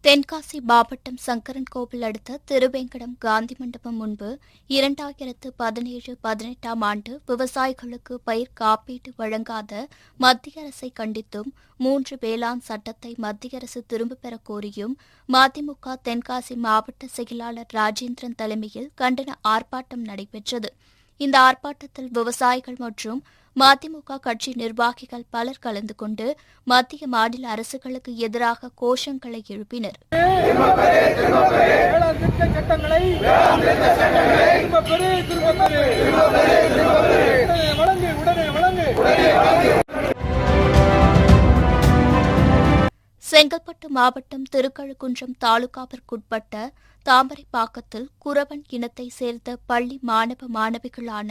தென்காசி மாவட்டம் சங்கரன்கோவில் அடுத்த திருவேங்கடம் காந்தி மண்டபம் முன்பு 2017-18ஆம் ஆண்டு விவசாயிகளுக்கு பயிர் காப்பீடு வழங்காத மத்திய அரசை கண்டித்தும் 3 வேளாண் சட்டத்தை மத்திய அரசு திரும்பப் பெறக் கோரியும் மதிமுக தென்காசி மாவட்ட செயலாளர் ராஜேந்திரன் தலைமையில் கண்டன ஆர்ப்பாட்டம் நடைபெற்றது. இந்த ஆர்ப்பாட்டத்தில் விவசாயிகள் மற்றும் மதிமுக கட்சி நிர்வாகிகள் பலர் கலந்து கொண்டு மத்திய மாநில அரசுகளுக்கு எதிராக கோஷங்களை எழுப்பினர். செங்கல்பட்டு மாவட்டம் திருக்கழுக்குன்றம் தாலுகாவிற்குட்பட்ட தாமரைப்பாக்கத்தில் குறவன் இனத்தைச் சேர்ந்த பள்ளி மாணவ மாணவிகளான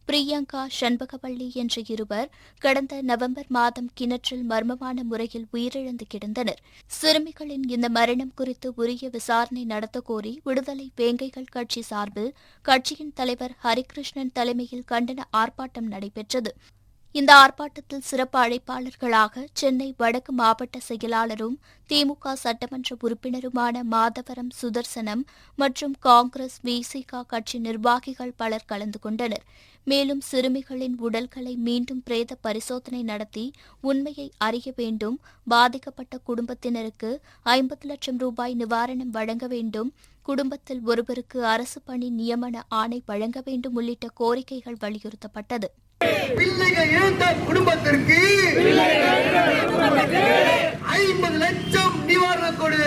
பிரியங்கா சண்பகவள்ளி என்ற இருவர் கடந்த நவம்பர் மாதம் கிணற்றில் மர்மமான முறையில் உயிரிழந்து கிடந்தனர். சிறுமிகளின் இந்த மரணம் குறித்து உரிய விசாரணை நடத்த கோரி விடுதலை வேங்கைகள் கட்சி சார்பில் கட்சியின் தலைவர் ஹரிகிருஷ்ணன் தலைமையில் கண்டன ஆர்ப்பாட்டம் நடைபெற்றது. இந்த ஆர்ப்பாட்டத்தில் சிறப்பு அழைப்பாளர்களாக சென்னை வடக்கு மாவட்ட செயலாளரும் திமுக சட்டமன்ற உறுப்பினருமான மாதவரம் சுதர்சனம் மற்றும் காங்கிரஸ் விசிக கட்சி நிர்வாகிகள் பலர் கலந்து கொண்டனர். மேலும் சிறுமிகளின் உடல்களை மீண்டும் பிரேத பரிசோதனை நடத்தி உண்மையை அறிய வேண்டும், பாதிக்கப்பட்ட குடும்பத்தினருக்கு 50 லட்சம் ரூபாய் நிவாரணம் வழங்க வேண்டும், குடும்பத்தில் ஒருவருக்கு அரசு பணி நியமன ஆணை வழங்க வேண்டும் உள்ளிட்ட கோரிக்கைகள் வலியுறுத்தப்பட்டது. பிள்ளைகள் இழந்த குடும்பத்திற்கு 50 லட்சம் நிவாரணம் கொடு.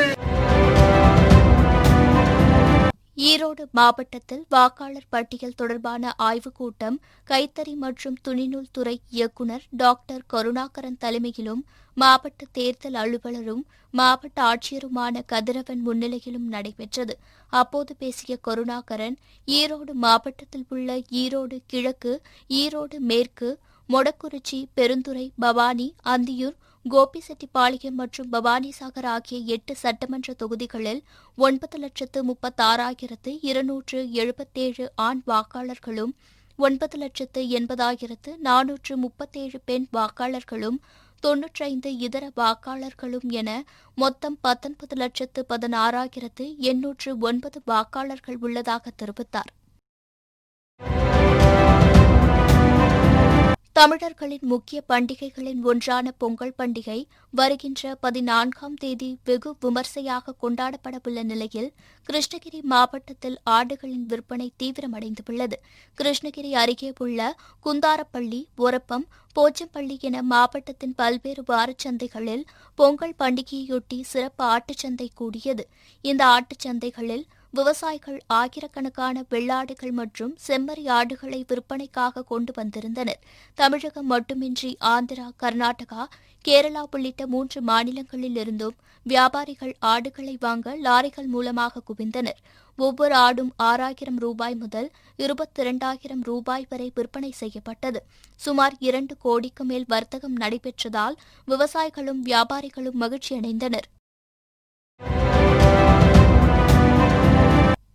ஈரோடு மாவட்டத்தில் வாக்காளர் பட்டியல் தொடர்பான ஆய்வுக் கூட்டம் கைத்தறி மற்றும் துணிநூல் துறை இயக்குநர் டாக்டர் கருணாகரன் தலைமையிலும் மாவட்ட தேர்தல் அலுவலரும் மாவட்ட ஆட்சியருமான கதிரவன் முன்னிலையிலும் நடைபெற்றது. அப்போது பேசிய கருணாகரன், ஈரோடு மாவட்டத்தில் உள்ள ஈரோடு கிழக்கு, ஈரோடு மேற்கு, மொடக்குறிச்சி, பெருந்துறை, பவானி, அந்தியூர், கோபிசெட்டிப்பாளையம் மற்றும் பவானிசாகர் ஆகிய 8 சட்டமன்ற தொகுதிகளில் 9,16,277 ஆண் வாக்காளர்களும் 9,80,437 பெண் வாக்காளர்களும் 95 இதர வாக்காளர்களும் என மொத்தம் 19,16,809 வாக்காளர்கள் உள்ளதாக தெரிவித்தார். தமிழர்களின் முக்கிய பண்டிகைகளின் ஒன்றான பொங்கல் பண்டிகை வருகின்ற 14ஆம் தேதி வெகு விமர்சையாக கொண்டாடப்படவுள்ள நிலையில் கிருஷ்ணகிரி மாவட்டத்தில் ஆடுகளின் விற்பனை தீவிரமடைந்துள்ளது. கிருஷ்ணகிரி அருகே உள்ள குந்தாரப்பள்ளி, ஒரப்பம், போச்சம்பள்ளி என மாவட்டத்தின் பல்வேறு வாரச்சந்தைகளில் பொங்கல் பண்டிகையொட்டி சிறப்பு ஆட்டுச்சந்தை கூடியது. இந்த ஆட்டுச்சந்தைகளில் விவசாயிகள் ஆயிரக்கணக்கான வெள்ளாடுகள் மற்றும் செம்மறி ஆடுகளை விற்பனைக்காக கொண்டு வந்திருந்தனர். தமிழகம் மட்டுமின்றி ஆந்திரா, கர்நாடகா, கேரளா உள்ளிட்ட 3 மாநிலங்களிலிருந்தும் வியாபாரிகள் ஆடுகளை வாங்க லாரிகள் மூலமாக குவிந்தனர். ஒவ்வொரு ஆடும் 6,000 ரூபாய் முதல் 22,000 ரூபாய் வரை விற்பனை செய்யப்பட்டது. சுமார் 2 கோடிக்கு மேல் வர்த்தகம் நடைபெற்றதால் விவசாயிகளும் வியாபாரிகளும் மகிழ்ச்சியடைந்தனர்.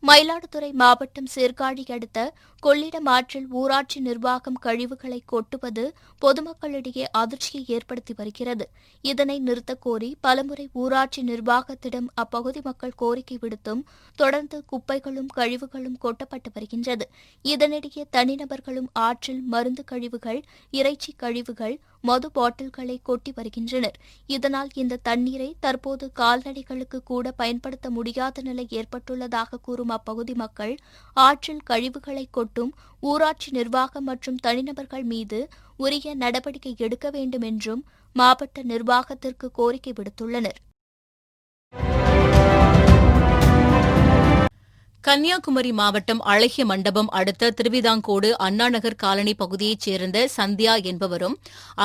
மயிலாடுதுறை மாவட்டம் சீர்காழி அடுத்த கொள்ளிடம் ஆற்றில் ஊராட்சி நிர்வாகம் கழிவுகளை கொட்டுவது பொதுமக்களிடையே அதிர்ச்சியை ஏற்படுத்தி வருகிறது. இதனை நிறுத்தக் கோரி பலமுறை ஊராட்சி நிர்வாகத்திடம் அப்பகுதி மக்கள் கோரிக்கை விடுத்தும் தொடர்ந்து குப்பைகளும் கழிவுகளும் கொட்டப்பட்டு வருகின்றது. இதனிடையே தனிநபர்களும் ஆற்றில் மருந்து கழிவுகள், இறைச்சி கழிவுகள், மது பாட்டில்களை கொட்டி வருகின்றனர். இதனால் இந்த தண்ணீரை தற்போது கால்நடைகளுக்கு கூட பயன்படுத்த முடியாத நிலை ஏற்பட்டுள்ளதாக கூறும் அப்பகுதி மக்கள் ஆற்றில் கழிவுகளை கொட்டும் ஊராட்சி நிர்வாகம் மற்றும் தனிநபர்கள் மீது உரிய நடவடிக்கை எடுக்க வேண்டும் என்றும் மாவட்ட நிர்வாகத்திற்கு கோரிக்கை விடுத்துள்ளனர். கன்னியாகுமரி மாவட்டம் அழகிய மண்டபம் அடுத்த திருவிதாங்கோடு அண்ணாநகர் காலனி பகுதியைச் சேர்ந்த சந்தியா என்பவரும்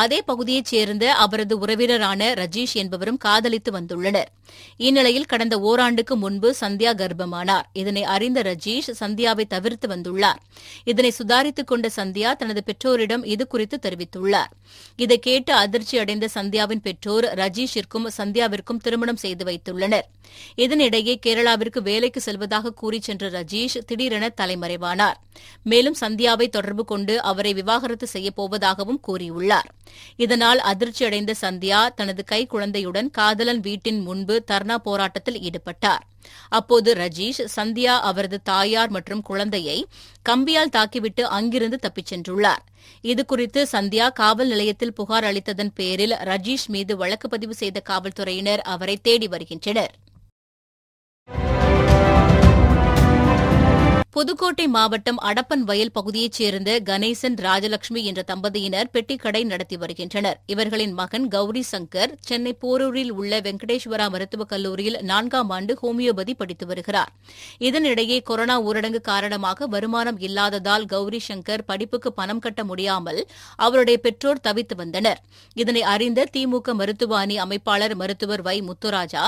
அதே பகுதியைச் சேர்ந்த அவரது உறவினரான ரஜீஷ் என்பவரும் காதலித்து வந்துள்ளனர். இந்நிலையில் கடந்த ஓராண்டுக்கு முன்பு சந்தியா கர்ப்பமானார். இதனை அறிந்த ரஜீஷ் சந்தியாவை தவிர்த்து வந்துள்ளார். இதனை சுதாரித்துக் கொண்ட சந்தியா தனது பெற்றோரிடம் இதுகுறித்து தெரிவித்துள்ளார். இதை கேட்டு அதிர்ச்சி அடைந்த சந்தியாவின் பெற்றோர் ரஜீஷிற்கும் சந்தியாவிற்கும் திருமணம் செய்து வைத்துள்ளனர். இதனிடையே கேரளாவிற்கு வேலைக்கு செல்வதாக கூறி தப்பிச் சென்ற ரஜீஷ் திடீரென தலைமறைவானார். மேலும் சந்தியாவை தொடர்பு கொண்டு அவரை விவாகரத்து செய்யப்போவதாகவும் கூறியுள்ளார். இதனால் அதிர்ச்சியடைந்த சந்தியா தனது கைக்குழந்தையுடன் காதலன் வீட்டின் முன்பு தர்ணா போராட்டத்தில் ஈடுபட்டார். அப்போது ரஜீஷ் சந்தியா, அவரது தாயார் மற்றும் குழந்தையை கம்பியால் தாக்கிவிட்டு அங்கிருந்து தப்பிச் சென்றுள்ளார். இதுகுறித்து சந்தியா காவல் நிலையத்தில் புகார் அளித்ததன் பேரில் ரஜீஷ் மீது வழக்கு பதிவு செய்த காவல்துறையினர் அவரை தேடி வருகின்றனர். புதுக்கோட்டை மாவட்டம் அடப்பன் வயல் பகுதியைச் சேர்ந்த கணேசன், ராஜலட்சுமி என்ற தம்பதியினர் பெட்டிக்கடை நடத்தி வருகின்றனர். இவர்களின் மகன் கௌரி சங்கர் சென்னை போரூரில் உள்ள வெங்கடேஸ்வரா மருத்துவக் கல்லூரியில் 4ஆம் ஆண்டு ஹோமியோபதி படித்து வருகிறார். இதனிடையே கொரோனா ஊரடங்கு காரணமாக வருமானம் இல்லாததால் கௌரி சங்கர் படிப்புக்கு பணம் கட்ட முடியாமல் அவருடைய பெற்றோர் தவித்து வந்தனர். இதனை அறிந்த திமுக மருத்துவ அணி அமைப்பாளர் மருத்துவர் வை. முத்துராஜா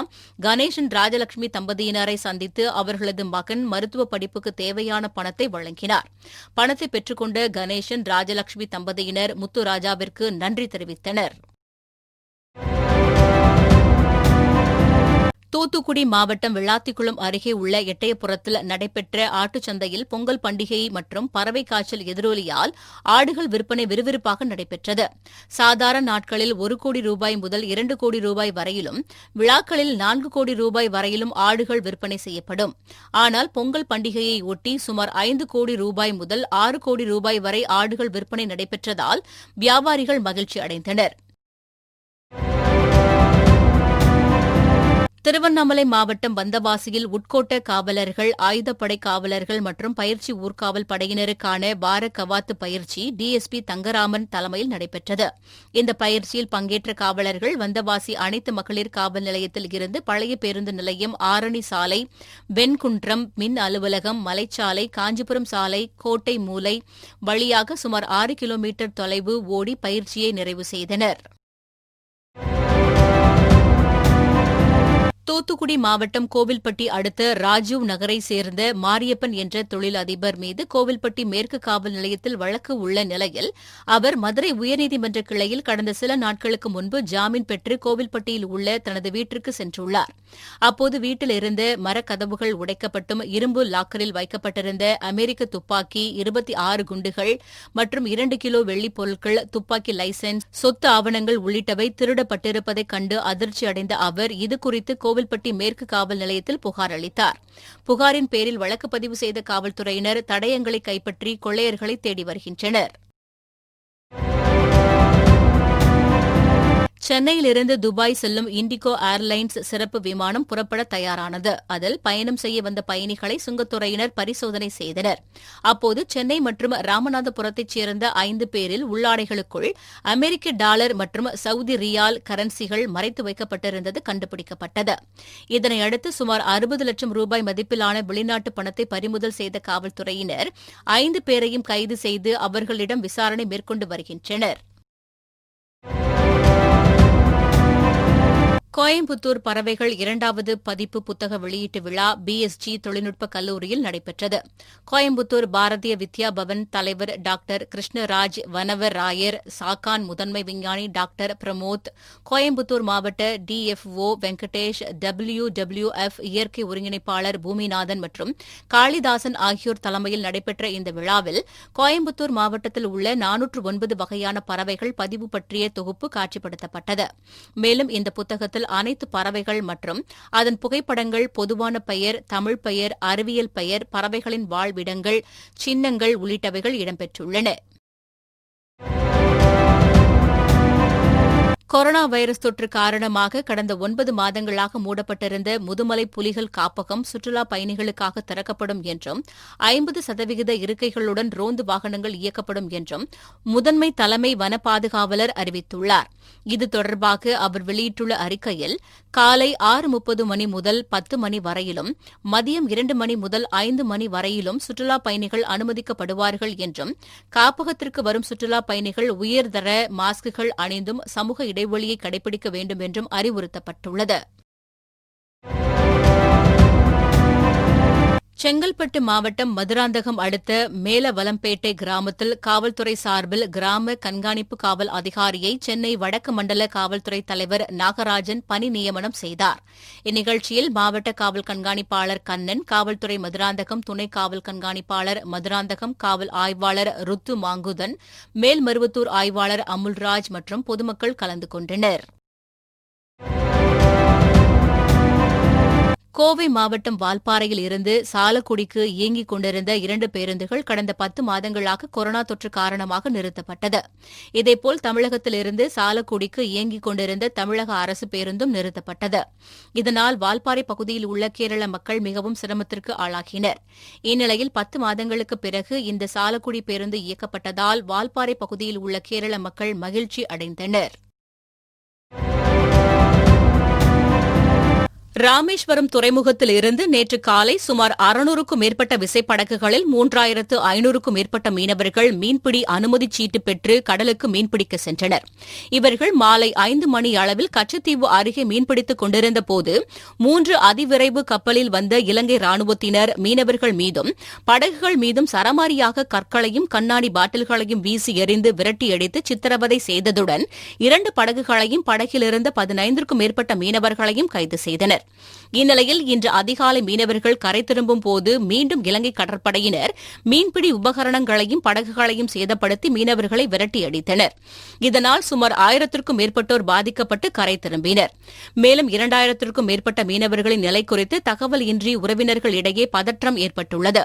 கணேசன், ராஜலட்சுமி தம்பதியினரை சந்தித்து அவர்களது மகன் மருத்துவ படிப்புக்கு தேவையான பணத்தை வழங்கினார். பணத்தை பெற்றுக்கொண்ட கணேசன், ராஜலட்சுமி தம்பதியினர் முத்துராஜாவிற்கு நன்றி தெரிவித்தனர். தூத்துக்குடி மாவட்டம் விளாத்திக்குளம் அருகே உள்ள எட்டயபுரத்தில் நடைபெற்ற ஆட்டுச்சந்தையில் பொங்கல் பண்டிகை மற்றும் பறவை காய்ச்சல் எதிரொலியால் ஆடுகள் விற்பனை விறுவிறுப்பாக நடைபெற்றது. சாதாரண நாட்களில் 1 கோடி ரூபாய் முதல் 2 கோடி ரூபாய் வரையிலும், விழாக்களில் 4 கோடி ரூபாய் வரையிலும் ஆடுகள் விற்பனை செய்யப்படும். ஆனால் பொங்கல் பண்டிகையை ஒட்டி சுமார் 5 கோடி ரூபாய் முதல் 6 கோடி ரூபாய் வரை ஆடுகள் விற்பனை நடைபெற்றதால் வியாபாரிகள் மகிழ்ச்சி அடைந்தனர். திருவண்ணாமலை மாவட்டம் வந்தவாசியில் உட்கோட்ட காவலர்கள், ஆயுதப்படை காவலர்கள் மற்றும் பயிற்சி ஊர்காவல் படையினருக்கான வார கவாத்து பயிற்சி டிஎஸ்பி தங்கராமன் தலைமையில் நடைபெற்றது. இந்த பயிற்சியில் பங்கேற்ற காவலர்கள் வந்தவாசி அனைத்து மகளிர் காவல் நிலையத்தில் இருந்து பழைய பேருந்து நிலையம், ஆரணி சாலை, வெண்குன்றம் மின் அலுவலகம், மலைச்சாலை, காஞ்சிபுரம் சாலை, கோட்டை மூலை வழியாக சுமார் 6 கிலோமீட்டர் தொலைவு ஓடி பயிற்சியை நிறைவு செய்தனர். தூத்துக்குடி மாவட்டம் கோவில்பட்டி அடுத்த ராஜீவ் நகரை சேர்ந்த மாரியப்பன் என்ற தொழிலதிபர் மீது கோவில்பட்டி மேற்கு காவல் நிலையத்தில் வழக்கு உள்ள நிலையில் அவர் மதுரை உயர்நீதிமன்ற கிளையில் கடந்த சில நாட்களுக்கு முன்பு ஜாமீன் பெற்று கோவில்பட்டியில் உள்ள தனது வீட்டிற்கு சென்றுள்ளார். அப்போது வீட்டில் இருந்த மரக்கதவுகள் உடைக்கப்பட்டும் இரும்பு லாக்கரில் வைக்கப்பட்டிருந்த அமெரிக்க துப்பாக்கி, 26 குண்டுகள் மற்றும் 2 கிலோ வெள்ளிப் பொருட்கள், துப்பாக்கி லைசென்ஸ், சொத்து ஆவணங்கள் உள்ளிட்டவை திருடப்பட்டிருப்பதைக் கண்டு அதிர்ச்சி அடைந்த அவர் இதுகுறித்து கோவில்பட்டி மேற்கு காவல் நிலையத்தில் புகார் அளித்தார். புகாரின் பேரில் வழக்கு பதிவு செய்த காவல்துறையினர் தடயங்களை கைப்பற்றி கொள்ளையர்களை தேடி வருகின்றனர். சென்னையிலிருந்து துபாய் செல்லும் இண்டிகோ ஏர்லைன்ஸ் சிறப்பு விமானம் புறப்பட தயாரானது. அதில் பயணம் செய்ய வந்த பயணிகளை சுங்கத்துறையினர் பரிசோதனை செய்தனர். அப்போது சென்னை மற்றும் ராமநாதபுரத்தைச் சேர்ந்த 5 பேரில் உள்ளாடைகளுக்குள் அமெரிக்க டாலர் மற்றும் சவுதி ரியால் கரன்சிகள் மறைத்து வைக்கப்பட்டிருந்தது கண்டுபிடிக்கப்பட்டது. இதனையடுத்து சுமார் 60 லட்சம் ரூபாய் மதிப்பிலான வெளிநாட்டு பணத்தை பறிமுதல் செய்த காவல்துறையினர் 5 பேரையும் கைது செய்து அவர்களிடம் விசாரணை மேற்கொண்டு வருகின்றனர். கோயம்புத்தூர் பறவைகள் 2வது பதிப்பு புத்தக வெளியீட்டு விழா பிஎஸ்ஜி தொழில்நுட்ப கல்லூரியில் நடைபெற்றது. கோயம்புத்தூர் பாரதிய வித்யா பவன் தலைவர் டாக்டர் கிருஷ்ணராஜ், வனவர் ராயர், சாக்கான் முதன்மை விஞ்ஞானி டாக்டர் பிரமோத், கோயம்புத்தூர் மாவட்ட டிஎஃப்ஓ வெங்கடேஷ், WWF இயற்கை ஒருங்கிணைப்பாளர் பூமிநாதன் மற்றும் காளிதாசன் ஆகியோர் தலைமையில் நடைபெற்ற இந்த விழாவில் கோயம்புத்தூர் மாவட்டத்தில் உள்ள 409 வகையான பறவைகள் பதிவு பற்றிய தொகுப்பு காட்சிப்படுத்தப்பட்டது. மேலும் இந்த புத்தகத்தில் அனைத்து பறவைகள் மற்றும் அதன் புகைப்படங்கள், பொதுவான பெயர், தமிழ் பெயர், அறிவியல் பெயர், பறவைகளின் வாழ்விடங்கள், சின்னங்கள் உள்ளிட்டவைகள் இடம்பெற்றுள்ளன. கொரோனா வைரஸ் தொற்று காரணமாக கடந்த 9 மாதங்களாக மூடப்பட்டிருந்த முதுமலை புலிகள் காப்பகம் சுற்றுலாப் பயணிகளுக்காக திறக்கப்படும் என்றும் 50% இருக்கைகளுடன் ரோந்து வாகனங்கள் இயக்கப்படும் என்றும் முதன்மை தலைமை வன பாதுகாவலர் அறிவித்துள்ளார். இது தொடர்பாக அவர் வெளியிட்டுள்ள அறிக்கையில், காலை 6:30 மணி முதல் 10 மணி வரையிலும், மதியம் 2 மணி முதல் 5 மணி வரையிலும் சுற்றுலாப் பயணிகள் அனுமதிக்கப்படுவார்கள் என்றும், காப்பகத்திற்கு வரும் சுற்றுலாப் பயணிகள் உயர்தர மாஸ்குகள் அணிந்தும் சமூக இடைவெளியை கடைபிடிக்க வேண்டும் என்றும் அறிவுறுத்தப்பட்டுள்ளது. செங்கல்பட்டு மாவட்டம் மதுராந்தகம் அடுத்த மேலவலம்பேட்டை கிராமத்தில் காவல்துறை சார்பில் கிராம கண்காணிப்பு காவல் அதிகாரியை சென்னை வடக்கு மண்டல காவல்துறை தலைவர் நாகராஜன் பணி நியமனம் செய்தார். இந்நிகழ்ச்சியில் மாவட்ட காவல் கண்காணிப்பாளர் கண்ணன், காவல்துறை மதுராந்தகம் துணை காவல் கண்காணிப்பாளர் மதுராந்தகம் காவல் ஆய்வாளர் ருத்து மாங்குதன், மேல்மருவத்தூர் ஆய்வாளர் அமுல்ராஜ் மற்றும் பொதுமக்கள் கலந்து கொண்டனர். கோவை மாவட்டம் வால்பாறையில் இருந்து சாலக்குடிக்கு இயங்கிக் கொண்டிருந்த 2 பேருந்துகள் கடந்த 10 மாதங்களாக கொரோனா தொற்று காரணமாக நிறுத்தப்பட்டது. இதேபோல் தமிழகத்திலிருந்து சாலக்குடிக்கு இயங்கிக் கொண்டிருந்த தமிழக அரசு பேருந்தும் நிறுத்தப்பட்டது. இதனால் வால்பாறை பகுதியில் உள்ள கேரள மக்கள் மிகவும் சிரமத்திற்கு ஆளாகினர். இந்நிலையில் 10 மாதங்களுக்கு பிறகு இந்த சாலக்குடி பேருந்து இயக்கப்பட்டதால் வால்பாறை பகுதியில் உள்ள கேரள மக்கள் மகிழ்ச்சி அடைந்தனர். ராமேஸ்வரம் துறைமுகத்தில் இருந்து நேற்று காலை சுமார் 600க்கும் மேற்பட்ட விசைப்படகுகளில் 3500க்கும் மேற்பட்ட மீனவர்கள் மீன்பிடி அனுமதிச் சீட்டு பெற்று கடலுக்கு மீன்பிடிக்க சென்றனர். இவர்கள் மாலை 5 மணி அளவில் கச்சத்தீவு அருகே மீன்பிடித்துக் கொண்டிருந்தபோது 3 அதிவிரைவு கப்பலில் வந்த இலங்கை ராணுவத்தினர் மீனவர்கள் மீதும் படகுகள் மீதும் சரமாரியாக கற்களையும் கண்ணாடி பாட்டில்களையும் வீசி எறிந்து விரட்டியடித்து சித்திரவதை செய்ததுடன் 2 படகுகளையும் படகிலிருந்த 15க்கும் மேற்பட்ட மீனவர்களையும் கைது செய்தனர். இந்நிலையில் இன்று அதிகாலை மீனவர்கள் கரை திரும்பும் போது மீண்டும் இலங்கை கடற்படையினர் மீன்பிடி உபகரணங்களையும் படகுகளையும் சேதப்படுத்தி மீனவர்களை விரட்டியடித்தனர். இதனால் சுமார் 1000க்கும் மேற்பட்டோர் பாதிக்கப்பட்டு கரை திரும்பினர். மேலும் 2000க்கும் மேற்பட்ட மீனவர்களின் நிலை குறித்து தகவல் இன்றி உறவினர்கள் இடையே பதற்றம் ஏற்பட்டுள்ளது.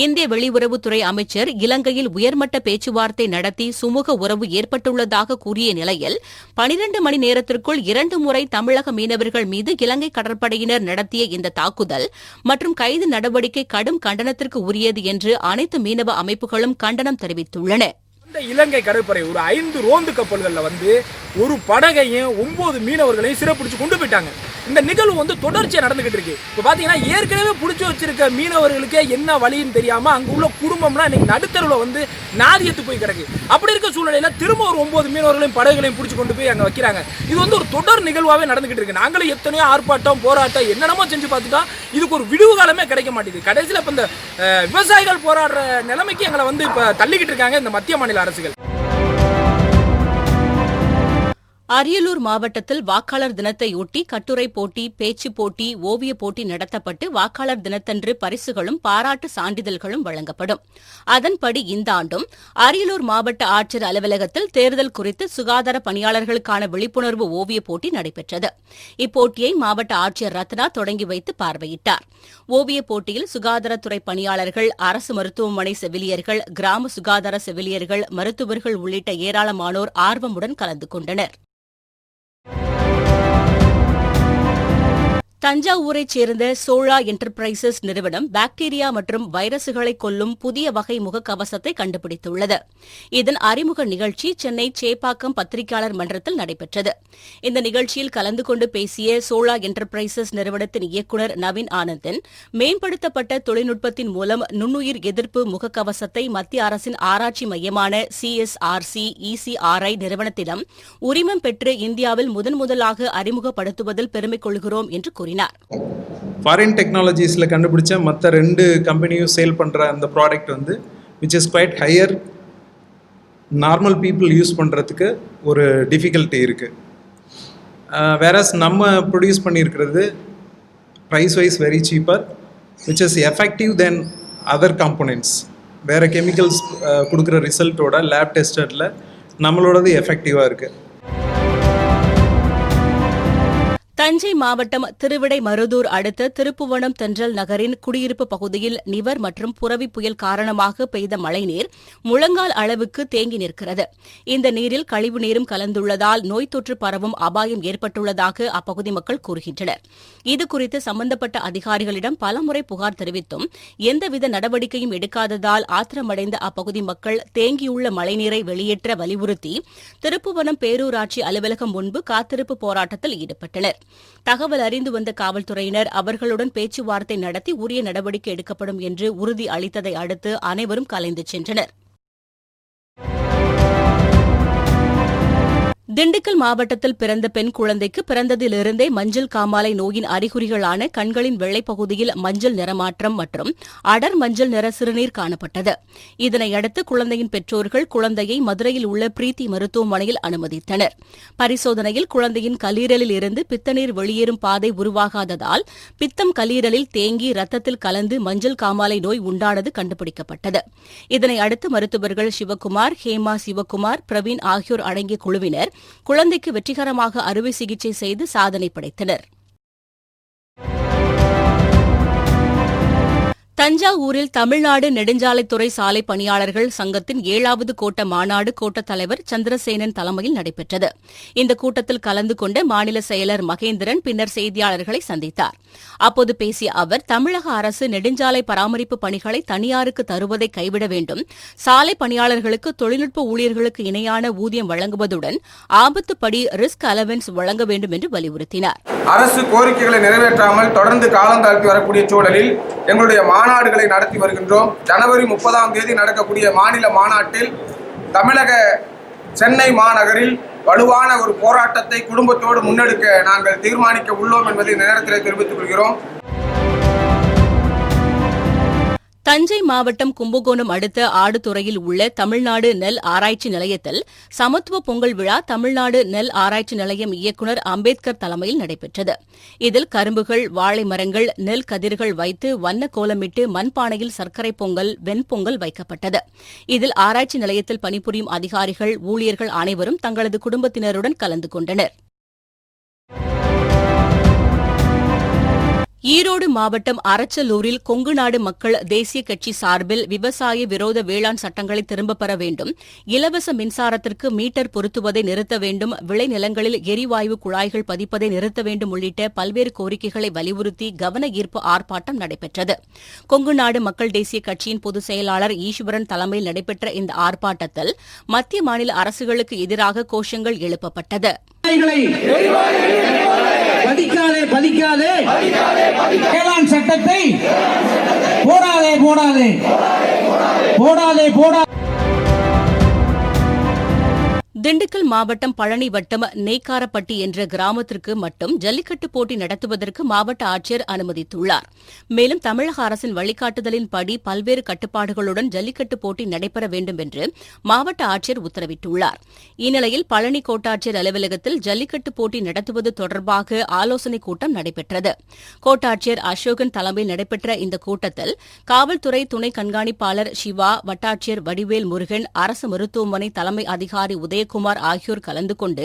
இந்திய வெளியுறவுத்துறை அமைச்சர் இலங்கையில் உயர்மட்ட பேச்சுவார்த்தை நடத்தி சுமூக உறவு ஏற்பட்டுள்ளதாக கூறிய நிலையில் 12 மணி நேரத்திற்குள் 2 முறை தமிழக மீனவர்கள் மீது இலங்கை கடற்படையினர் நடத்திய இந்த தாக்குதல் மற்றும் கைது நடவடிக்கை கடும் கண்டனத்திற்கு உரியது என்று அனைத்து மீனவ அமைப்புகளும் கண்டனம் தெரிவித்துள்ளன. இந்த இலங்கை கடற்படை ஒரு 5 ரோந்து கப்பல்களில் வந்து ஒரு படகையும் 9 மீனவர்களையும் சிறைப்பிடிச்சு கொண்டு போயிட்டாங்க. இந்த நிகழ்வு தொடர்ச்சியாக நடந்துகிட்டு இருக்கு. இப்போ பார்த்தீங்கன்னா ஏற்கனவே பிடிச்சி வச்சிருக்க மீனவர்களுக்கே என்ன வழின்னு தெரியாமல் அங்கே உள்ள குடும்பம்லாம் இன்னைக்கு நடுத்தருவில் நாதியத்து போய் கிடக்கு. அப்படி இருக்க சூழ்நிலையில் திரும்ப ஒரு 9 மீனவர்களையும் படகுகளையும் பிடிச்சி கொண்டு போய் அங்கே வைக்கிறாங்க. இது ஒரு தொடர் நிகழ்வாகவே நடந்துகிட்டு இருக்கு. நாங்களும் எத்தனையோ ஆர்ப்பாட்டம் போராட்டம் என்னென்னமோ செஞ்சு பார்த்துட்டோம். இதுக்கு ஒரு விடுவு காலமே கிடைக்க மாட்டேங்குது. கடைசியில் இப்போ இந்த விவசாயிகள் போராடுற நிலைமைக்கு எங்களை இப்போ தள்ளிக்கிட்டு இருக்காங்க இந்த மத்திய மாநில அரசுகள். அரியலூர் மாவட்டத்தில் வாக்காளர் தினத்தையொட்டி கட்டுரை போட்டி, பேச்சுப் போட்டி, ஓவியப் போட்டி நடத்தப்பட்டு வாக்காளர் தினத்தன்று பரிசுகளும் பாராட்டு சான்றிதழ்களும் வழங்கப்படும். அதன்படி இந்த ஆண்டும் அரியலூர் மாவட்ட ஆட்சியர் அலுவலகத்தில் தேர்தல் குறித்து சுகாதார பணியாளர்களுக்கான விழிப்புணர்வு ஓவியப் போட்டி நடைபெற்றது. இப்போட்டியை மாவட்ட ஆட்சியர் ரத்னா தொடங்கி வைத்து பார்வையிட்டார். ஓவியப் போட்டியில் சுகாதாரத்துறை பணியாளர்கள், அரசு மருத்துவமனை செவிலியர்கள், கிராம சுகாதார செவிலியர்கள், மருத்துவர்கள் உள்ளிட்ட ஏராளமானோர் ஆர்வமுடன் கலந்து கொண்டனர். தஞ்சாவூரைச் சேர்ந்த சோழா என்டர்பிரைசஸ் நிறுவனம் பாக்டீரியா மற்றும் வைரசுகளை கொல்லும் புதிய வகை முகக்கவசத்தை கண்டுபிடித்துள்ளது. இதன் அறிமுக நிகழ்ச்சி சென்னை சேப்பாக்கம் பத்திரிகையாளர் மன்றத்தில் நடைபெற்றது. இந்த நிகழ்ச்சியில் கலந்து கொண்டு பேசிய சோழா என்டர்பிரைசஸ் நிறுவனத்தின் இயக்குநர் நவீன் ஆனந்தன், மேம்படுத்தப்பட்ட தொழில்நுட்பத்தின் மூலம் நுண்ணுயிர் எதிர்ப்பு முகக்கவசத்தை மத்திய அரசின் ஆராய்ச்சி மையமான CSRC-ECRI நிறுவனத்திடம் உரிமம் பெற்று இந்தியாவில் முதன்முதலாக அறிமுகப்படுத்துவதில் பெருமை கொள்கிறோம் என்று கூறினார். ஃபாரின் டெக்னாலஜிஸில் கண்டுபிடிச்ச மற்ற 2 கம்பெனியும் சேல் பண்ணுற அந்த product which is quite higher, normal people use பண்ணுறதுக்கு ஒரு டிஃபிகல்ட்டி இருக்குது. வேறஸ் நம்ம ப்ரொடியூஸ் பண்ணியிருக்கிறது price wise very cheaper, which is effective then other components. வேறு கெமிக்கல்ஸ் கொடுக்குற ரிசல்ட்டோட லேப் டெஸ்டடில் நம்மளோடது எஃபெக்டிவாக இருக்குது. தஞ்சை மாவட்டம் திருவிடைமருதூர் அடுத்த திருப்புவனம் தென்றல் நகரின் குடியிருப்பு பகுதியில் நிவர் மற்றும் புரவி புயல் காரணமாக பெய்த மழைநீர் முழங்கால் அளவுக்கு தேங்கி நிற்கிறது. இந்த நீரில் கழிவு நீரும் கலந்துள்ளதால் நோய் தொற்று பரவும் அபாயம் ஏற்பட்டுள்ளதாக அப்பகுதி மக்கள் கூறுகின்றனர். இதுகுறித்து சம்பந்தப்பட்ட அதிகாரிகளிடம் பலமுறை புகார் தெரிவித்தும் எந்தவித நடவடிக்கையும் எடுக்காததால் ஆத்திரமடைந்த அப்பகுதி மக்கள் தேங்கியுள்ள மழைநீரை வெளியேற்ற வலியுறுத்தி திருப்புவனம் பேரூராட்சி அலுவலகம் முன்பு காத்திருப்பு போராட்டத்தில் ஈடுபட்டனர். தகவல் அறிந்து வந்த காவல்துறையினர் அவர்களுடன் பேச்சுவார்த்தை நடத்தி உரிய நடவடிக்கை எடுக்கப்படும் என்று உறுதி அளித்ததை அடுத்து அனைவரும் கலைந்து சென்றனர். திண்டுக்கல் மாவட்டத்தில் பிறந்த பெண் குழந்தைக்கு பிறந்ததிலிருந்தே மஞ்சள் காமாலை நோயின் அறிகுறிகளான கண்களின் வெள்ளைப்பகுதியில் மஞ்சள் நிறமாற்றம் மற்றும் அடர் மஞ்சள் நிற சிறுநீர் காணப்பட்டது. இதனையடுத்து குழந்தையின் பெற்றோர்கள் குழந்தையை மதுரையில் உள்ள பிரீத்தி மருத்துவமனையில் அனுமதித்தனர். பரிசோதனையில் குழந்தையின் கல்லீரலில் இருந்து பித்தநீர் வெளியேறும் பாதை உருவாகாததால் பித்தம் கல்லீரலில் தேங்கி ரத்தத்தில் கலந்து மஞ்சள் காமாலை நோய் உண்டானது கண்டுபிடிக்கப்பட்டது. இதனையடுத்து மருத்துவர்கள் சிவக்குமார், ஹேமா சிவக்குமார், பிரவீன் ஆகியோர் அடங்கிய குழுவினர் குழந்தைக்கு வெற்றிகரமாக அறுவை சிகிச்சை செய்து சாதனை படைத்தனர். தஞ்சாவூரில் தமிழ்நாடு நெடுஞ்சாலைத்துறை சாலை பணியாளர்கள் சங்கத்தின் 7வது கோட்ட மாநாடு கோட்டத் தலைவர் சந்திரசேனன் தலைமையில் நடைபெற்றது. இந்த கூட்டத்தில் கலந்து கொண்ட மாநில செயலர் மகேந்திரன் பின்னர் செய்தியாளர்களை சந்தித்தார். அப்போது பேசிய அவர், தமிழக அரசு நெடுஞ்சாலை பராமரிப்பு பணிகளை தனியாருக்கு தருவதை கைவிட வேண்டும், சாலை பணியாளர்களுக்கு தொழில்நுட்ப ஊழியர்களுக்கு இணையான ஊதியம் வழங்குவதுடன் ஆபத்துப்படி ரிஸ்க் அலவன்ஸ் வழங்க வேண்டும் என்று வலியுறுத்தினார். அரசு கோரிக்கைகளை நிறைவேற்றாமல் தொடர்ந்து காலந்தாழ்த்தி வரக்கூடிய சூழலில் எங்களுடைய மாநாடுகளை நடத்தி வருகின்றோம். ஜனவரி 30ஆம் தேதி நடக்கக்கூடிய மாநில மாநாட்டில் தமிழக சென்னை மாநகரில் வலுவான ஒரு போராட்டத்தை குடும்பத்தோடு முன்னெடுக்க நாங்கள் தீர்மானிக்க உள்ளோம் என்பதை இந்த நேரத்தில் தெரிவித்துக் கொள்கிறோம். தஞ்சை மாவட்டம் கும்பகோணம் அடுத்த ஆடுதுறையில் உள்ள தமிழ்நாடு நெல் ஆராய்ச்சி நிலையத்தில் சமத்துவ பொங்கல் விழா தமிழ்நாடு நெல் ஆராய்ச்சி நிலையம் இயக்குநர் அம்பேத்கர் தலைமையில் நடைபெற்றது. இதில் கரும்புகள், வாழை மரங்கள், நெல் கதிர்கள் வைத்து வண்ண கோலமிட்டு மண்பானையில் சர்க்கரை பொங்கல், வெண்பொங்கல் வைக்கப்பட்டது. இதில் ஆராய்ச்சி நிலையத்தில் பணிபுரியும் அதிகாரிகள், ஊழியர்கள் அனைவரும் தங்களது குடும்பத்தினருடன் கலந்து கொண்டனர். ஈரோடு மாவட்டம் அரச்சலூரில் கொங்கு நாடு மக்கள் தேசிய கட்சி சார்பில் விவசாய விரோத வேளாண் சட்டங்களை திரும்பப் பெற வேண்டும், இலவச மின்சாரத்திற்கு மீட்டர் பொருத்துவதை நிறுத்த வேண்டும், விளைநிலங்களில் எரிவாயு குழாய்கள் பதிப்பதை நிறுத்த வேண்டும் உள்ளிட்ட பல்வேறு கோரிக்கைகளை வலியுறுத்தி கவன ஈர்ப்பு ஆர்ப்பாட்டம் நடைபெற்றது. கொங்கு நாடு மக்கள் தேசிய கட்சியின் பொதுச் செயலாளர் ஈஸ்வரன் தலைமையில் நடைபெற்ற இந்த ஆர்ப்பாட்டத்தில் மத்திய மாநில அரசுகளுக்கு எதிராக கோஷங்கள் எழுப்பப்பட்டது. பதிக்காதே வேளாண் சட்டத்தை போடாதே. திண்டுக்கல் மாவட்டம் பழனி வட்டம் நெய்க்காரப்பட்டி என்ற கிராமத்திற்கு மட்டும் ஜல்லிக்கட்டு போட்டி நடத்துவதற்கு மாவட்ட ஆட்சியர் அனுமதித்துள்ளார். மேலும் தமிழக அரசின் வழிகாட்டுதலின்படி பல்வேறு கட்டுப்பாடுகளுடன் ஜல்லிக்கட்டு போட்டி நடைபெற வேண்டும் என்று மாவட்ட ஆட்சியர் உத்தரவிட்டுள்ளார். இந்நிலையில் பழனி கோட்டாட்சியர் அலுவலகத்தில் ஜல்லிக்கட்டு போட்டி நடத்துவது தொடர்பாக ஆலோசனைக் கூட்டம் நடைபெற்றது. கோட்டாட்சியர் அசோகன் தலைமையில் நடைபெற்ற இந்த கூட்டத்தில் காவல்துறை துணை கண்காணிப்பாளர் சிவா, வட்டாட்சியர் வடிவேல் முருகன், அரசு மருத்துவமனை தலைமை அதிகாரி உதயகுமார் ஆகியோர் கலந்து கொண்டு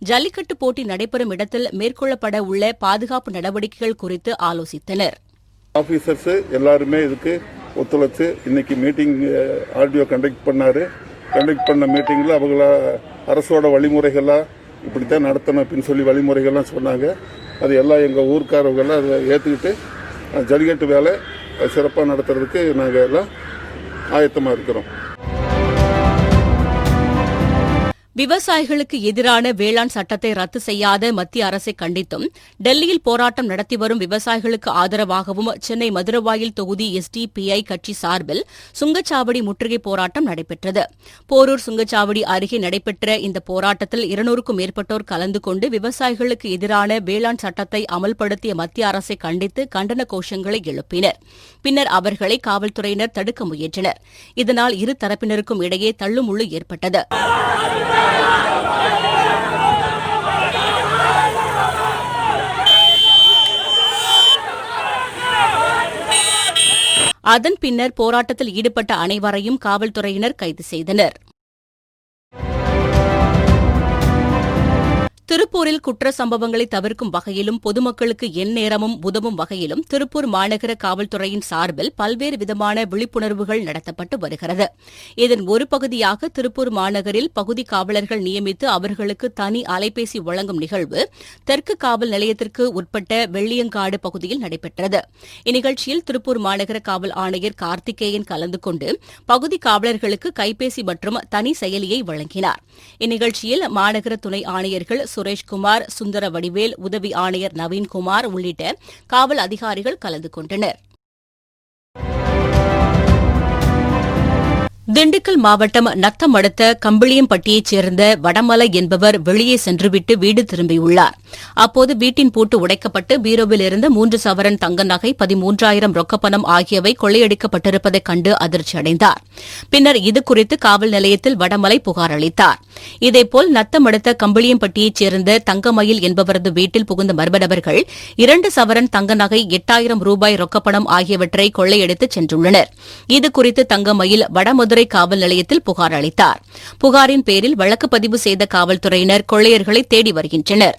ஜல்லிக்கட்டு போட்டி நடைபெறும் இடத்தில் மேற்கொள்ளப்பட உள்ள பாதுகாப்பு நடவடிக்கைகள் குறித்து ஆலோசித்தனர். ஆபீசர்ஸ் எல்லாருமே இதுக்கு ஒத்துழைச்சு இன்னைக்கு மீட்டிங் ஆர்டிஓ கண்டக்ட் பண்ண மீட்டிங்கில் அவங்கள அரசோட வழிமுறைகள்லாம் இப்படித்தான் நடத்தணும் அப்படின்னு சொல்லி வழிமுறைகள்லாம் சொன்னாங்க. அது எல்லாம் எங்கள் ஊர்க்காரவங்கெல்லாம் அதை ஏற்றுக்கிட்டு ஜல்லிக்கட்டு வேலை சிறப்பாக நடத்துறதுக்கு நாங்கள் எல்லாம் ஆயத்தமாக இருக்கிறோம். விவசாயிகளுக்கு எதிரான வேளாண் சட்டத்தை ரத்து செய்யாத மத்திய அரசை கண்டித்தும் டெல்லியில் போராட்டம் நடத்தி வரும் விவசாயிகளுக்கு ஆதரவாகவும் சென்னை மதுரவாயில் தொகுதி SDPI கட்சி சார்பில் சுங்கச்சாவடி முற்றுகை போராட்டம் நடைபெற்றது. போரூர் சுங்கச்சாவடி அருகே நடைபெற்ற இந்த போராட்டத்தில் 200க்கும் மேற்பட்டோர் கலந்து கொண்டு விவசாயிகளுக்கு எதிரான வேளாண் சட்டத்தை அமல்படுத்திய மத்திய அரசை கண்டித்து கண்டன கோஷங்களை எழுப்பினர். பின்னர் அவர்களை காவல்துறையினர் தடுக்க முயன்றனர். இதனால் இரு தரப்பினருக்கும் இடையே தள்ளுமுள்ளு ஏற்பட்டது. அதன் பின்னர் போராட்டத்தில் ஈடுபட்ட அனைவரையும் காவல்துறையினர் கைது செய்தனர். திருப்பூரில் குற்ற சம்பவங்களை தவிர்க்கும் வகையிலும் பொதுமக்களுக்கு எந்நேரமும் உதவும் வகையிலும் திருப்பூர் மாநகர காவல்துறையின் சார்பில் பல்வேறு விதமான விழிப்புணர்வுகள் நடத்தப்பட்டு வருகிறது. இதன் ஒரு பகுதியாக திருப்பூர் மாநகரில் பகுதி காவலர்கள் நியமித்து அவர்களுக்கு தனி அலைபேசி வழங்கும் நிகழ்வு தெற்கு காவல் நிலையத்திற்கு உட்பட்ட வெள்ளியங்காடு பகுதியில் நடைபெற்றது. இந்நிகழ்ச்சியில் திருப்பூர் மாநகர காவல் ஆணையர் கார்த்திகேயன் கலந்து கொண்டு பகுதி காவலர்களுக்கு கைபேசி மற்றும் தனி செயலியை வழங்கினார். இந்நிகழ்ச்சியில் மாநகர துணை ஆணையர்கள் சுரேஷ்குமார், சுந்தர வடிவேல், உதவி ஆணையர் நவீன்குமார் உள்ளிட்ட காவல் அதிகாரிகள் கலந்து கொண்டனர். திண்டுக்கல் மாவட்டம் நத்தம் அடுத்த கம்பிளியம்பட்டியைச் சேர்ந்த வடமலை என்பவர் வெளியே சென்றுவிட்டு வீடு திரும்பியுள்ளார். அப்போது வீட்டின் பூட்டு உடைக்கப்பட்டு பீரோவில் இருந்த 3 சவரன் தங்க நகை, 13,000 ரொக்கப்பணம் ஆகியவை கொள்ளையடிக்கப்பட்டிருப்பதைக் கண்டு அதிர்ச்சியடைந்தார். பின்னர் இதுகுறித்து காவல் நிலையத்தில் வடமலை புகார் அளித்தார். இதேபோல் நத்தம் அடுத்த கம்பிளியம்பட்டியைச் சேர்ந்த தங்கமயில் என்பவரது வீட்டில் புகுந்த மர்ம நபர்கள் 2 சவரன் தங்க நகை, 8,000 ரூபாய் ரொக்கப்பணம் ஆகியவற்றை கொள்ளையடித்துச் சென்றுள்ளனர். இதுகுறித்து தங்கமயில் வடமதுரை காவல் நிலையத்தில் புகார் அளித்தார். புகாரின் பேரில் வழக்கு பதிவு செய்த காவல்துறையினர் கொள்ளையர்களை தேடி வருகின்றனர்.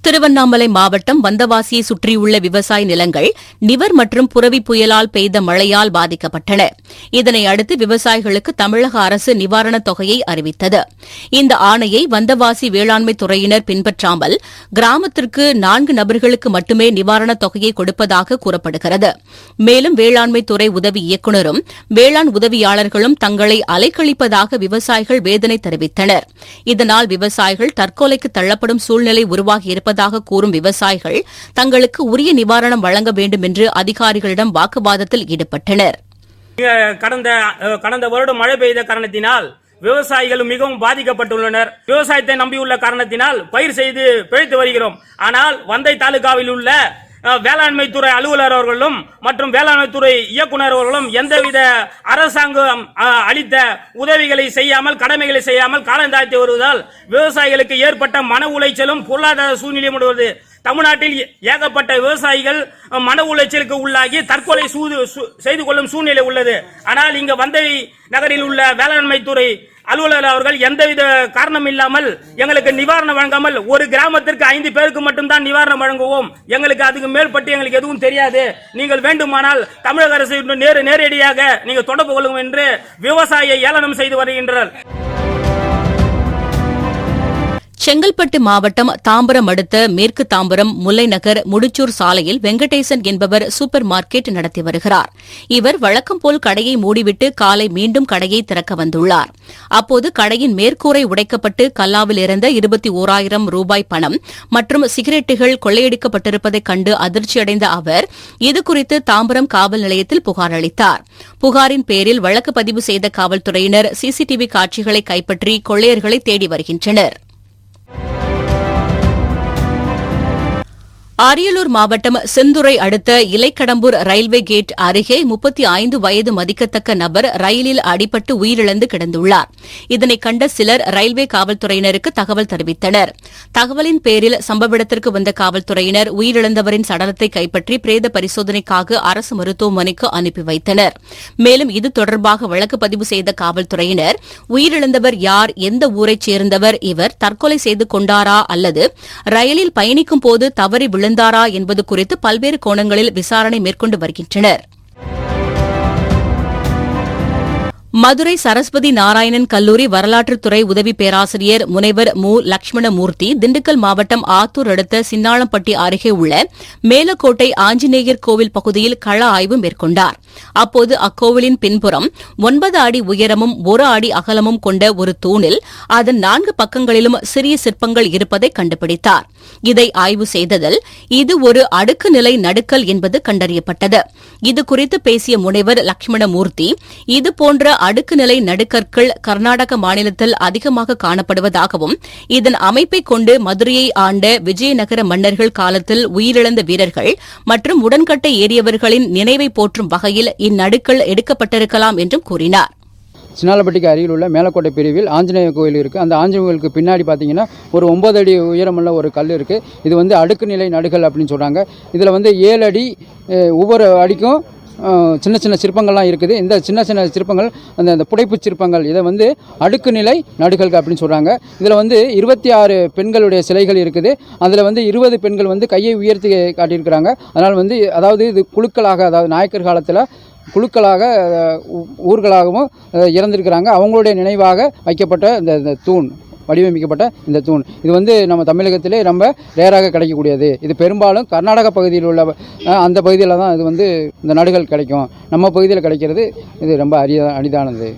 திருவண்ணாமலை மாவட்டம் வந்தவாசியை சுற்றியுள்ள விவசாய நிலங்கள் நிவர் மற்றும் புரவி புயலால் பெய்த மழையால் பாதிக்கப்பட்டன. இதனை அடுத்து விவசாயிகளுக்கு தமிழக அரசு நிவாரணத் தொகையை அறிவித்தது. இந்த ஆணையை வந்தவாசி வேளாண்மை துறையினர் பின்பற்றாமல் கிராமத்திற்கு 4 நபர்களுக்கு மட்டுமே நிவாரணத் தொகையை கொடுப்பதாக கூறப்படுகிறது. மேலும் வேளாண்மை துறை உதவி இயக்குநரும் வேளாண் உதவியாளர்களும் தங்களை அலைக்கழிப்பதாக விவசாயிகள் வேதனை தெரிவித்தனர். இதனால் விவசாயிகள் தற்கொலைக்கு தள்ளப்படும் சூழ்நிலை உருவாகியிருப்பதாக கூறும் விவசாயிகள் தங்களுக்கு உரிய நிவாரணம் வழங்க வேண்டும் என்று அதிகாரிகளிடம் வாக்குவாதத்தில் ஈடுபட்டனர். கடந்த வருடம் மழை பெய்த காரணத்தினால் விவசாயிகள் மிகவும் பாதிக்கப்பட்டுள்ளனர். விவசாயத்தை நம்பியுள்ள காரணத்தினால் பயிர் செய்து பிழைத்து வருகிறோம். ஆனால் வந்தை தாலுகாவில் உள்ள வேளாண்மை துறை அலுவலர் அவர்களும் மற்றும் வேளாண்மை துறை இயக்குநர் அவர்களும் எந்தவித அரசாங்கம் அளித்த உதவிகளை செய்யாமல், கடமைகளை செய்யாமல் காலந்தாழ்த்தி வருவதால் விவசாயிகளுக்கு ஏற்பட்ட மன உளைச்சலும் பொருளாதார சூழ்நிலையும் உள்ளது. தமிழ்நாட்டில் ஏகப்பட்ட விவசாயிகள் மன உளைச்சலுக்கு உள்ளாகி தற்கொலை செய்து கொள்ளும் சூழ்நிலை உள்ளது. ஆனால் இங்கு வந்தை நகரில் உள்ள வேளாண்மை துறை அலுவலர் அவர்கள் எந்தவித காரணம் இல்லாமல் எங்களுக்கு நிவாரணம் வழங்காமல், ஒரு கிராமத்திற்கு 5 பேருக்கு மட்டும்தான் நிவாரணம் வழங்குவோம், எங்களுக்கு அதுக்கு மேற்பட்டு எங்களுக்கு எதுவும் தெரியாது, நீங்கள் வேண்டுமானால் தமிழக அரசு நேரடியாக நீங்கள் தொடர்பு கொள்ளும் என்று விவசாயியை ஏளனம் செய்து வருகின்றனர். செங்கல்பட்டு மாவட்டம் தாம்பரம் அடுத்த மேற்கு தாம்பரம் முல்லைநகர் முடிச்சூர் சாலையில் வெங்கடேசன் என்பவர் சூப்பர் மார்க்கெட் நடத்தி வருகிறார். இவர் வழக்கம்போல் கடையை மூடிவிட்டு காலை மீண்டும் கடையை திறக்க வந்துள்ளார். அப்போது கடையின் மேற்கூரை உடைக்கப்பட்டு கல்லாவில் இருந்த 21,000 ரூபாய் பணம் மற்றும் சிகரெட்டுகள் கொள்ளையடிக்கப்பட்டிருப்பதைக் கண்டு அதிர்ச்சியடைந்த அவர் இதுகுறித்து தாம்பரம் காவல் நிலையத்தில் புகார் அளித்தார். புகாரின் பேரில் வழக்கு பதிவு செய்த காவல்துறையினர் சிசிடிவி காட்சிகளை கைப்பற்றி கொள்ளையர்களை தேடி வருகின்றனர். அரியலூர் மாவட்டம் செந்துறை அடுத்த இலைக்கடம்பூர் ரயில்வே கேட் அருகே 35 வயது மதிக்கத்தக்க நபர் ரயிலில் அடிபட்டு உயிரிழந்து கிடந்துள்ளார். இதனை கண்ட சிலர் ரயில்வே காவல்துறையினருக்கு தகவல் தெரிவித்தனர். தகவலின் பேரில் சம்பவ இடத்திற்கு வந்த காவல்துறையினர் உயிரிழந்தவரின் சடலத்தை கைப்பற்றி பிரேத பரிசோதனைக்காக அரசு மருத்துவமனைக்கு அனுப்பி வைத்தனர். மேலும் இது தொடர்பாக வழக்கு பதிவு செய்த காவல்துறையினர் உயிரிழந்தவர் யார், எந்த ஊரைச் சேர்ந்தவர், இவர் தற்கொலை செய்து கொண்டாரா அல்லது ரயிலில் பயணிக்கும் போது தவறி விழுந்தாரா என்பது குறித்து பல்வேறு கோணங்களில் விசாரணை மேற்கொண்டு வருகின்றனர். மதுரை சரஸ்வதி நாராயணன் கல்லூரி வரலாற்றுத்துறை உதவி பேராசிரியர் முனைவர் மு. லட்சுமணமூர்த்தி திண்டுக்கல் மாவட்டம் ஆத்தூர் அடுத்த சின்னாளம்பட்டி அருகே உள்ள மேலக்கோட்டை ஆஞ்சநேயர் கோவில் பகுதியில் கள ஆய்வு மேற்கொண்டார். அப்போது அக்கோவிலின் பின்புறம் 9 அடி உயரமும் 1 அடி அகலமும் கொண்ட ஒரு தூணில் அதன் 4 பக்கங்களிலும் சிறிய சிற்பங்கள் இருப்பதை கண்டுபிடித்தார். இதை ஆய்வு செய்ததில் இது ஒரு அடுக்கு நிலை நடுக்கல் என்பது கண்டறியப்பட்டது. இதுகுறித்து பேசிய முனைவர் லட்சுமணமூர்த்தி, இதுபோன்ற அடுக்கு நிலை நடுக்கற்கள் கர்நாடக மாநிலத்தில் அதிகமாக காணப்படுவதாகவும் இதன் அமைப்பை கொண்டு மதுரையை ஆண்ட விஜயநகர மன்னர்கள் காலத்தில் உயிரிழந்த வீரர்கள் மற்றும் உடன்கட்டை ஏறியவர்களின் நினைவை போற்றும் வகையில் இந்நடுக்கல் எடுக்கப்பட்டிருக்கலாம் என்றும் கூறினார். சின்னாளப்பட்டிக்கு அருகில் உள்ள மேலக்கோட்டை பிரிவில் ஆஞ்சநேயர் கோயில் இருக்குது. அந்த ஆஞ்சநேயர் கோயிலுக்கு பின்னாடி பார்த்தீங்கன்னா ஒரு 9 அடி உயரமுள்ள ஒரு கல் இருக்குது. இது வந்து அடுக்கு நிலை நடுக்கல் அப்படின்னு சொல்கிறாங்க. இதில் வந்து 7 அடி ஒவ்வொரு அடிக்கும் சின்ன சின்ன சிற்பங்கள்லாம் இருக்குது. இந்த சின்ன சின்ன சிற்பங்கள் அந்த புடைப்பு சிற்பங்கள், இதை வந்து அடுக்கு நிலை நடுக்கல் அப்படின்னு சொல்கிறாங்க. இதில் வந்து 26 பெண்களுடைய சிலைகள் இருக்குது. அதில் வந்து 20 பெண்கள் வந்து கையை உயர்த்தி காட்டியிருக்கிறாங்க. அதனால் வந்து அதாவது இது குழுக்களாக, அதாவது நாயக்கர் காலத்தில் குழுக்களாக ஊர்களாகவும் இறந்திருக்கிறாங்க. அவங்களுடைய நினைவாக வைக்கப்பட்ட இந்த தூண், வடிவமைக்கப்பட்ட இந்த தூண், இது வந்து நம்ம தமிழகத்திலே ரொம்ப ரேராக கிடைக்கக்கூடியது. இது பெரும்பாலும் கர்நாடக பகுதியில் உள்ள அந்த பகுதியில் தான் இது வந்து இந்த நடுகள் கிடைக்கும். நம்ம பகுதியில் கிடைக்கிறது இது ரொம்ப அரிதானது.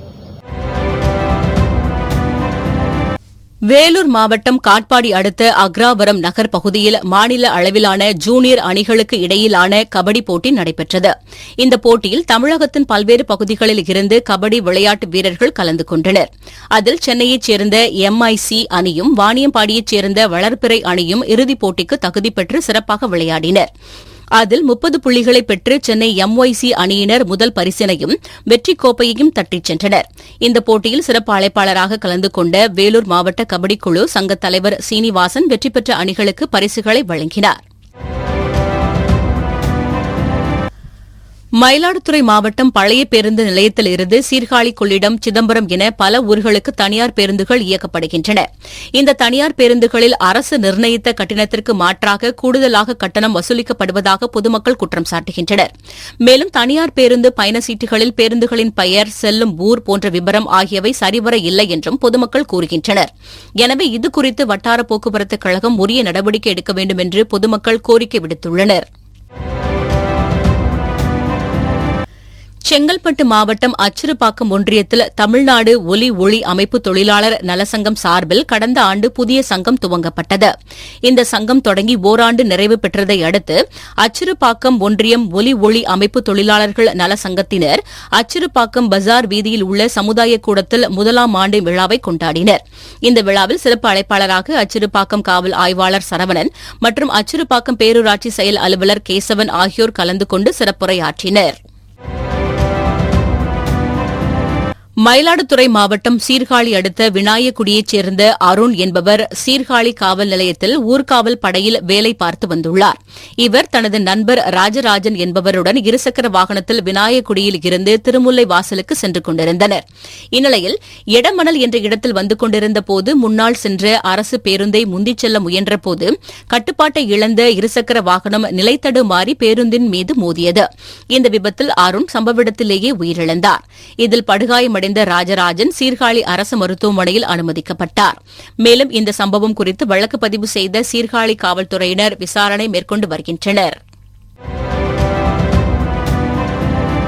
வேலூர் மாவட்டம் காட்பாடி அடுத்த அக்ராவரம் நகர் பகுதியில் மாநில அளவிலான ஜூனியர் அணிகளுக்கு இடையிலான கபடி போட்டி நடைபெற்றது. இந்த போட்டியில் தமிழகத்தின் பல்வேறு பகுதிகளில் இருந்து கபடி விளையாட்டு வீரர்கள் கலந்து கொண்டனர். அதில் சென்னையைச் சேர்ந்த MIC அணியும் வாணியம்பாடியைச் சேர்ந்த வளர்பிறை அணியும் இறுதிப் போட்டிக்கு தகுதி பெற்று சிறப்பாக விளையாடினர். அதில் 30 புள்ளிகளை பெற்று சென்னை MYC அணியினர் முதல் பரிசினையும் வெற்றிக் கோப்பையையும் தட்டிச் சென்றனர். இந்த போட்டியில் சிறப்பு அழைப்பாளராக கலந்து கொண்ட வேலூர் மாவட்ட கபடிக்குழு சங்கத் தலைவர் சீனிவாசன் வெற்றி பெற்ற அணிகளுக்கு பரிசுகளை வழங்கினார். மயிலாடுதுறை மாவட்டம் பழைய பேருந்து நிலையத்தில் இருந்து சீர்காழி கொள்ளிடம், சிதம்பரம் என பல ஊர்களுக்கு தனியார் பேருந்துகள் இயக்கப்படுகின்றன. இந்த தனியார் பேருந்துகளில் அரசு நிர்ணயித்த கட்டணத்திற்கு மாற்றாக கூடுதலாக கட்டணம் வசூலிக்கப்படுவதாக பொதுமக்கள் குற்றம் சாட்டுகின்றனர். மேலும் தனியார் பேருந்து பயண சீட்டுகளில் பேருந்துகளின் பெயர், செல்லும் ஊர் போன்ற விவரம் ஆகியவை சரிவர இல்லை என்றும் பொதுமக்கள் கூறுகின்றனர். எனவே இதுகுறித்து வட்டார போக்குவரத்துக் கழகம் உரிய நடவடிக்கை எடுக்க வேண்டும் என்று பொதுமக்கள் கோரிக்கை விடுத்துள்ளனா். செங்கல்பட்டு மாவட்டம் அச்சிறுபாக்கம் ஒன்றியத்தில் தமிழ்நாடு ஒலி ஒளி அமைப்பு தொழிலாளர் நலசங்கம் சார்பில் கடந்த ஆண்டு புதிய சங்கம் துவங்கப்பட்டது. இந்த சங்கம் தொடங்கி ஓராண்டு நிறைவு பெற்றதை அடுத்து அச்சிறுபாக்கம் ஒன்றியம் ஒலி ஒளி அமைப்பு தொழிலாளர்கள் நலசங்கத்தினர் அச்சிறுபாக்கம் பஜார் வீதியில் உள்ள சமுதாய கூடத்தில் முதலாம் ஆண்டு விழாவை கொண்டாடினர். இந்த விழாவில் சிறப்பு அழைப்பாளராக அச்சிறுபாக்கம் காவல் ஆய்வாளர் சரவணன் மற்றும் அச்சிறுபாக்கம் பேரூராட்சி செயல் அலுவலர் கேசவன் ஆகியோர் கலந்து கொண்டு சிறப்புரையாற்றினர். மயிலாடுதுறை மாவட்டம் சீர்காழி அடுத்த விநாயகுடியைச் சேர்ந்த அருண் என்பவர் சீர்காழி காவல் நிலையத்தில் ஊர்காவல் படையில் வேலை பார்த்து வந்துள்ளார். இவர் தனது நண்பர் ராஜராஜன் என்பவருடன் இருசக்கர வாகனத்தில் விநாயகுடியில் இருந்து திருமுல்லை வாசலுக்கு சென்று கொண்டிருந்தனர். இந்நிலையில் எடமணல் என்ற இடத்தில் வந்து கொண்டிருந்த போது முன்னால் சென்ற அரசு பேருந்தை முந்திச் செல்ல முயன்றபோது கட்டுப்பாட்டை இழந்த இருசக்கர வாகனம் நிலைத்தடுமாறி பேருந்தின் மீது மோதியது. இந்த விபத்தில் அருண் சம்பவ இடத்திலேயே உயிரிழந்தார். இதில் படுகாயமடைந்த ராஜராஜன் சீர்காழி அரசு மருத்துவமனையில் அனுமதிக்கப்பட்டார். மேலும் இந்த சம்பவம் குறித்து வழக்கு பதிவு செய்த சீர்காழி காவல்துறையினர் விசாரணை மேற்கொண்டு வருகின்றனர்.